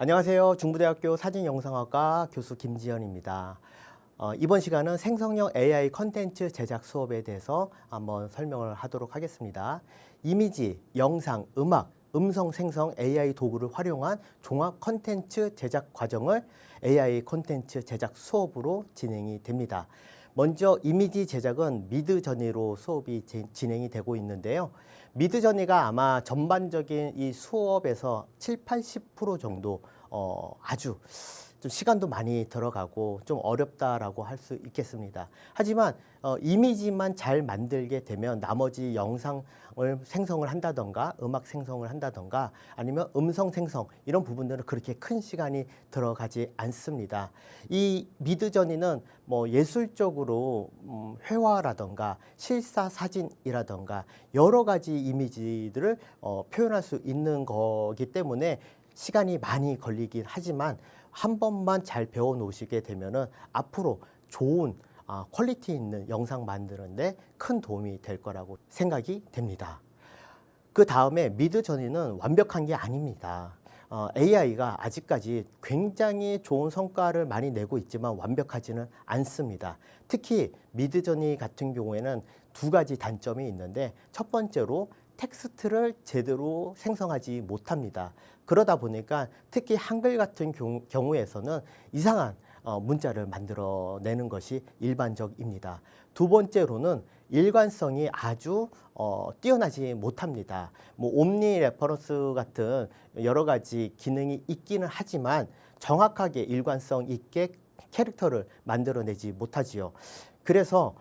안녕하세요. 중부대학교 사진영상학과 교수 김지현입니다. 이번 시간은 생성형 AI 컨텐츠 제작 수업에 대해서 한번 설명을 하도록 하겠습니다. 이미지, 영상, 음악, 음성 생성 AI 도구를 활용한 종합 컨텐츠 제작 과정을 AI 컨텐츠 제작 수업으로 진행이 됩니다. 먼저 이미지 제작은 미드저니로 수업이 진행이 되고 있는데요. 미드저니가 아마 전반적인 이 수업에서 7, 80% 정도 아주 좀 시간도 많이 들어가고 좀 어렵다라고 할 수 있겠습니다. 하지만 이미지만 잘 만들게 되면 나머지 영상을 생성을 한다던가 음악 생성을 한다던가 아니면 음성 생성 이런 부분들은 그렇게 큰 시간이 들어가지 않습니다. 이 미드저니는 뭐 예술적으로 회화라던가 실사 사진이라던가 여러 가지 이미지들을 표현할 수 있는 거기 때문에 시간이 많이 걸리긴 하지만 한 번만 잘 배워 놓으시게 되면은 앞으로 좋은 퀄리티 있는 영상 만드는데 큰 도움이 될 거라고 생각이 됩니다. 그 다음에 미드저니는 완벽한 게 아닙니다. AI가 아직까지 굉장히 좋은 성과를 많이 내고 있지만 완벽하지는 않습니다. 특히 미드저니 같은 경우에는 두 가지 단점이 있는데 첫 번째로 텍스트를 제대로 생성하지 못합니다. 그러다 보니까 특히 한글 같은 경우에서는 이상한 문자를 만들어내는 것이 일반적입니다. 두 번째로는 일관성이 아주 뛰어나지 못합니다. 뭐 옴니 레퍼런스 같은 여러 가지 기능이 있기는 하지만 정확하게 일관성 있게 캐릭터를 만들어내지 못하지요. 그래서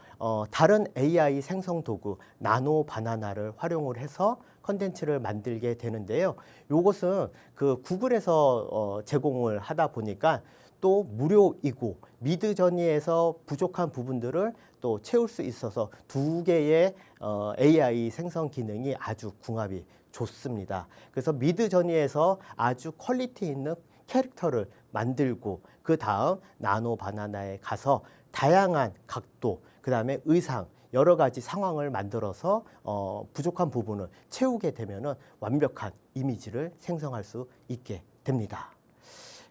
다른 AI 생성 도구 나노 바나나를 활용을 해서 컨텐츠를 만들게 되는데요. 이것은 그 구글에서 제공을 하다 보니까 또 무료이고 미드저니에서 부족한 부분들을 또 채울 수 있어서 두 개의 AI 생성 기능이 아주 궁합이 좋습니다. 그래서 미드저니에서 아주 퀄리티 있는 캐릭터를 만들고 그 다음 나노 바나나에 가서 다양한 각도, 그 다음에 의상, 여러 가지 상황을 만들어서 부족한 부분을 채우게 되면은 완벽한 이미지를 생성할 수 있게 됩니다.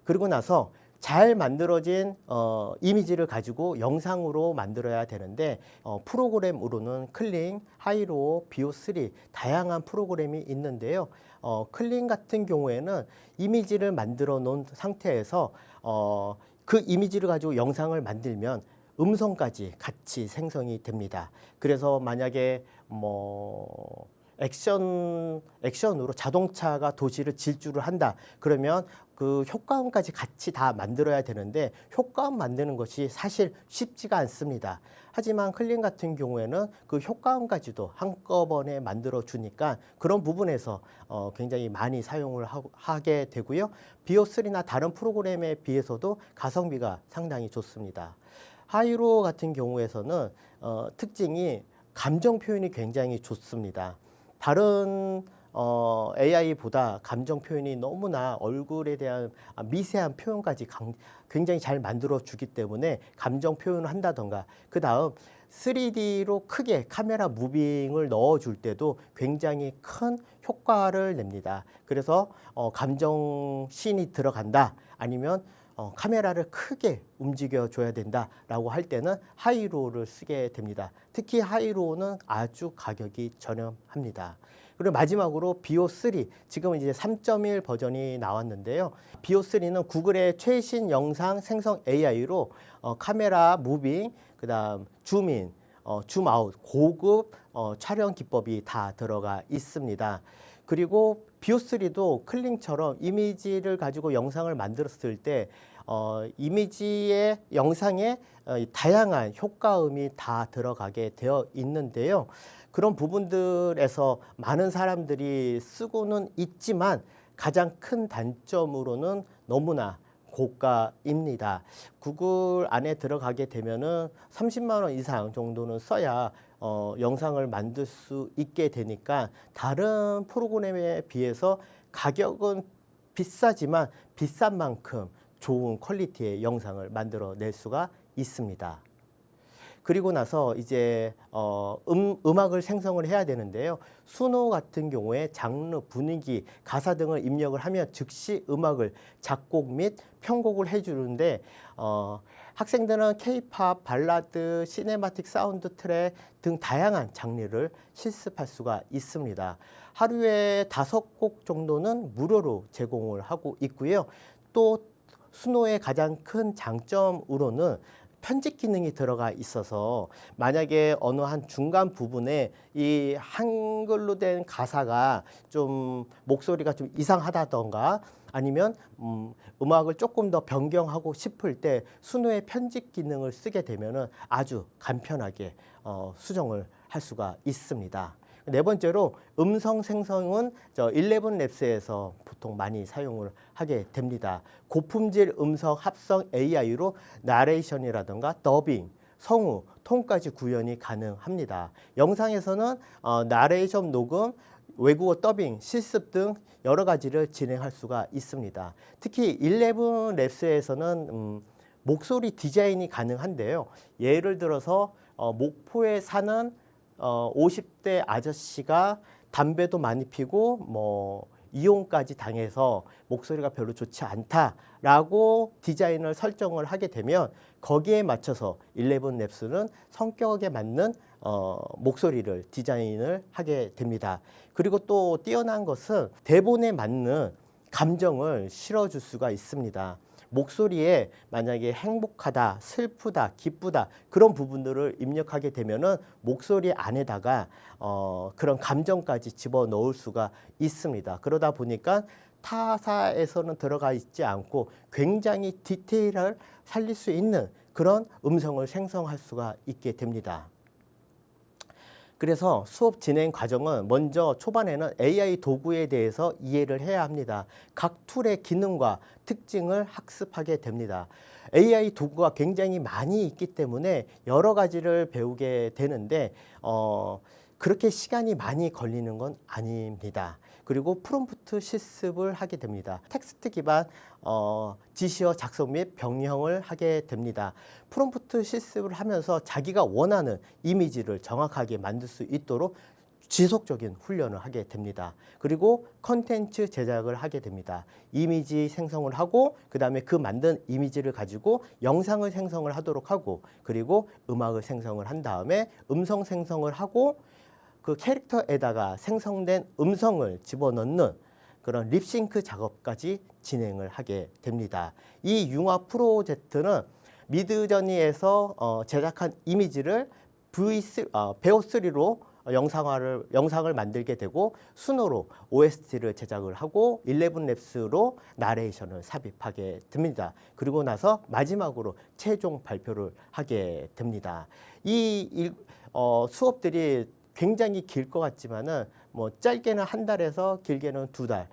그리고 나서 잘 만들어진 이미지를 가지고 영상으로 만들어야 되는데 프로그램으로는 클린, 하이로, 비오3 다양한 프로그램이 있는데요. 클린 같은 경우에는 이미지를 만들어 놓은 상태에서 그 이미지를 가지고 영상을 만들면 음성까지 같이 생성이 됩니다. 그래서 만약에 뭐 액션으로 자동차가 도시를 질주를 한다. 그러면 그 효과음까지 같이 다 만들어야 되는데 효과음 만드는 것이 사실 쉽지가 않습니다. 하지만 클린 같은 경우에는 그 효과음까지도 한꺼번에 만들어 주니까 그런 부분에서 굉장히 많이 사용을 하게 되고요. 비오3나 다른 프로그램에 비해서도 가성비가 상당히 좋습니다. 하이로 같은 경우에서는 특징이 감정 표현이 굉장히 좋습니다. 다른 AI보다 감정 표현이 너무나 얼굴에 대한 미세한 표현까지 굉장히 잘 만들어 주기 때문에 감정 표현을 한다던가 그 다음 3D로 크게 카메라 무빙을 넣어 줄 때도 굉장히 큰 효과를 냅니다. 그래서 감정 씬이 들어간다 아니면 카메라를 크게 움직여 줘야 된다라고 할 때는 하이로를 쓰게 됩니다. 특히 하이로는 아주 가격이 저렴합니다. 그리고 마지막으로 비오3 지금은 이제 3.1 버전이 나왔는데요. 비오3는 구글의 최신 영상 생성 AI로 카메라 무빙, 그다음 줌인, 줌아웃 고급 촬영 기법이 다 들어가 있습니다. 그리고 비오3도 클링처럼 이미지를 가지고 영상을 만들었을 때 이미지의 영상에 다양한 효과음이 다 들어가게 되어 있는데요. 그런 부분들에서 많은 사람들이 쓰고는 있지만 가장 큰 단점으로는 너무나 고가입니다. 구글 안에 들어가게 되면은 30만 원 이상 정도는 써야 영상을 만들 수 있게 되니까 다른 프로그램에 비해서 가격은 비싸지만 비싼 만큼 좋은 퀄리티의 영상을 만들어 낼 수가 있습니다. 그리고 나서 이제 음악을 생성을 해야 되는데요. 수노 같은 경우에 장르, 분위기, 가사 등을 입력을 하면 즉시 음악을 작곡 및 편곡을 해주는데 학생들은 K-팝, 발라드, 시네마틱 사운드 트랙 등 다양한 장르를 실습할 수가 있습니다. 하루에 5곡 정도는 무료로 제공을 하고 있고요. 또 수노의 가장 큰 장점으로는 편집 기능이 들어가 있어서 만약에 어느 한 중간 부분에 이 한글로 된 가사가 좀 목소리가 좀 이상하다던가 아니면 음악을 조금 더 변경하고 싶을 때 수노의 편집 기능을 쓰게 되면은 아주 간편하게 수정을 할 수가 있습니다. 네 번째로 음성 생성은 11랩스에서 보통 많이 사용을 하게 됩니다. 고품질 음성 합성 AI로 나레이션이라든가 더빙, 성우, 톤까지 구현이 가능합니다. 영상에서는 나레이션 녹음, 외국어 더빙, 실습 등 여러 가지를 진행할 수가 있습니다. 특히 11랩스에서는 목소리 디자인이 가능한데요. 예를 들어서 목포에 사는 50대 아저씨가 담배도 많이 피고 뭐 이혼까지 당해서 목소리가 별로 좋지 않다라고 디자인을 설정을 하게 되면 거기에 맞춰서 11랩스는 성격에 맞는 목소리를 디자인을 하게 됩니다. 그리고 또 뛰어난 것은 대본에 맞는 감정을 실어줄 수가 있습니다. 목소리에 만약에 행복하다, 슬프다, 기쁘다 그런 부분들을 입력하게 되면은 목소리 안에다가 그런 감정까지 집어넣을 수가 있습니다. 그러다 보니까 타사에서는 들어가 있지 않고 굉장히 디테일을 살릴 수 있는 그런 음성을 생성할 수가 있게 됩니다. 그래서 수업 진행 과정은 먼저 초반에는 AI 도구에 대해서 이해를 해야 합니다. 각 툴의 기능과 특징을 학습하게 됩니다. AI 도구가 굉장히 많이 있기 때문에 여러 가지를 배우게 되는데 그렇게 시간이 많이 걸리는 건 아닙니다. 그리고 프롬프트 실습을 하게 됩니다. 텍스트 기반 지시어 작성 및 변형을 하게 됩니다. 프롬프트 실습을 하면서 자기가 원하는 이미지를 정확하게 만들 수 있도록 지속적인 훈련을 하게 됩니다. 그리고 컨텐츠 제작을 하게 됩니다. 이미지 생성을 하고 그 다음에 그 만든 이미지를 가지고 영상을 생성을 하도록 하고 그리고 음악을 생성을 한 다음에 음성 생성을 하고 그 캐릭터에다가 생성된 음성을 집어넣는 그런 립싱크 작업까지 진행을 하게 됩니다. 이 융화 프로젝트는 미드저니에서 제작한 이미지를 베어3로 영상을 만들게 되고 수노로 OST를 제작을 하고 11랩스로 나레이션을 삽입하게 됩니다. 그리고 나서 마지막으로 최종 발표를 하게 됩니다. 이 수업들이 굉장히 길 것 같지만은 뭐 짧게는 한 달에서 길게는 2달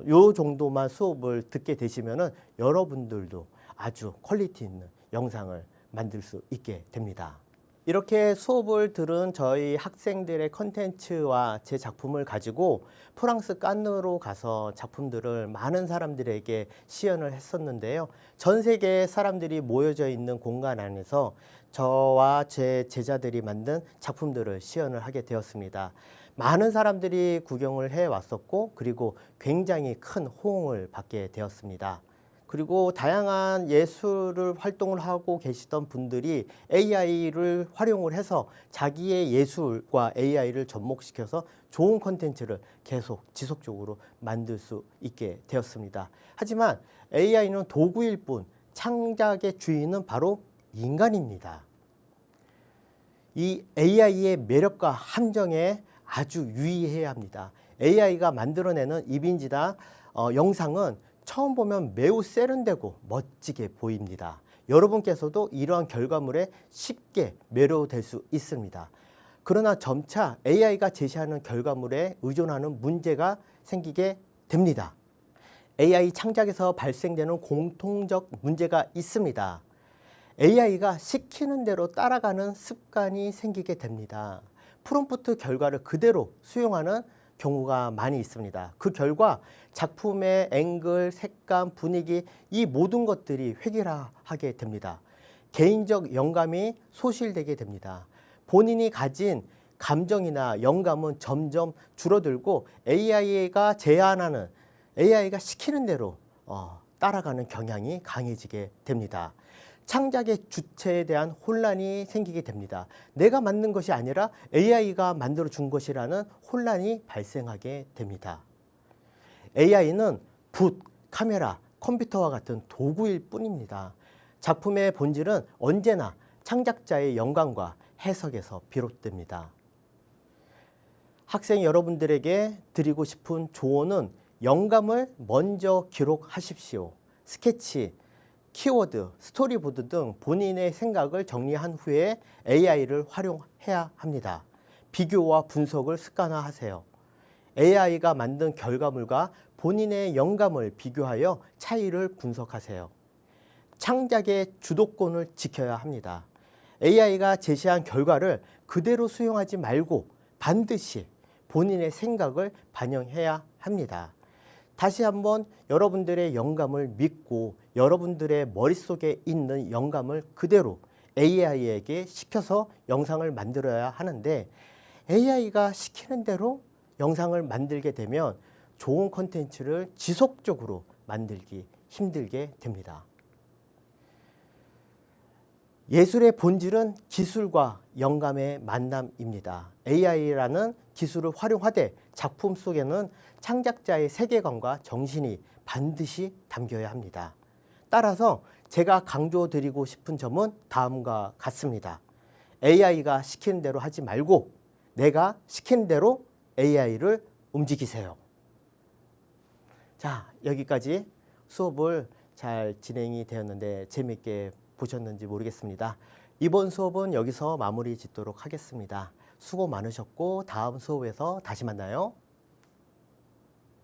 요 정도만 수업을 듣게 되시면은 여러분들도 아주 퀄리티 있는 영상을 만들 수 있게 됩니다. 이렇게 수업을 들은 저희 학생들의 컨텐츠와 제 작품을 가지고 프랑스 칸느로 가서 작품들을 많은 사람들에게 시연을 했었는데요. 전 세계 사람들이 모여져 있는 공간 안에서 저와 제 제자들이 만든 작품들을 시연을 하게 되었습니다. 많은 사람들이 구경을 해왔었고 그리고 굉장히 큰 호응을 받게 되었습니다. 그리고 다양한 예술을 활동을 하고 계시던 분들이 AI를 활용을 해서 자기의 예술과 AI를 접목시켜서 좋은 콘텐츠를 계속 지속적으로 만들 수 있게 되었습니다. 하지만 AI는 도구일 뿐 창작의 주인은 바로 인간입니다. 이 AI의 매력과 함정에 아주 유의해야 합니다. AI가 만들어내는 이미지나 영상은 처음 보면 매우 세련되고 멋지게 보입니다. 여러분께서도 이러한 결과물에 쉽게 매료될 수 있습니다. 그러나 점차 AI가 제시하는 결과물에 의존하는 문제가 생기게 됩니다. AI 창작에서 발생되는 공통적 문제가 있습니다. AI가 시키는 대로 따라가는 습관이 생기게 됩니다. 프롬프트 결과를 그대로 수용하는 경우가 많이 있습니다. 그 결과 작품의 앵글, 색감, 분위기 이 모든 것들이 획일화하게 됩니다. 개인적 영감이 소실되게 됩니다. 본인이 가진 감정이나 영감은 점점 줄어들고 AI가 제안하는, AI가 시키는 대로 따라가는 경향이 강해지게 됩니다. 창작의 주체에 대한 혼란이 생기게 됩니다. 내가 만든 것이 아니라 AI가 만들어 준 것이라는 혼란이 발생하게 됩니다. AI는 붓, 카메라, 컴퓨터와 같은 도구일 뿐입니다. 작품의 본질은 언제나 창작자의 영감과 해석에서 비롯됩니다. 학생 여러분들에게 드리고 싶은 조언은 영감을 먼저 기록하십시오. 스케치, 키워드, 스토리보드 등 본인의 생각을 정리한 후에 AI를 활용해야 합니다. 비교와 분석을 습관화하세요. AI가 만든 결과물과 본인의 영감을 비교하여 차이를 분석하세요. 창작의 주도권을 지켜야 합니다. AI가 제시한 결과를 그대로 수용하지 말고 반드시 본인의 생각을 반영해야 합니다. 다시 한번 여러분들의 영감을 믿고 여러분들의 머릿속에 있는 영감을 그대로 AI에게 시켜서 영상을 만들어야 하는데, AI가 시키는 대로 영상을 만들게 되면 좋은 콘텐츠를 지속적으로 만들기 힘들게 됩니다. 예술의 본질은 기술과 영감의 만남입니다. AI라는 기술을 활용하되 작품 속에는 창작자의 세계관과 정신이 반드시 담겨야 합니다. 따라서 제가 강조드리고 싶은 점은 다음과 같습니다. AI가 시키는 대로 하지 말고 내가 시키는 대로 AI를 움직이세요. 자, 여기까지 수업을 잘 진행이 되었는데 재미있게 보셨는지 모르겠습니다. 이번 수업은 여기서 마무리 짓도록 하겠습니다. 수고 많으셨고 다음 수업에서 다시 만나요.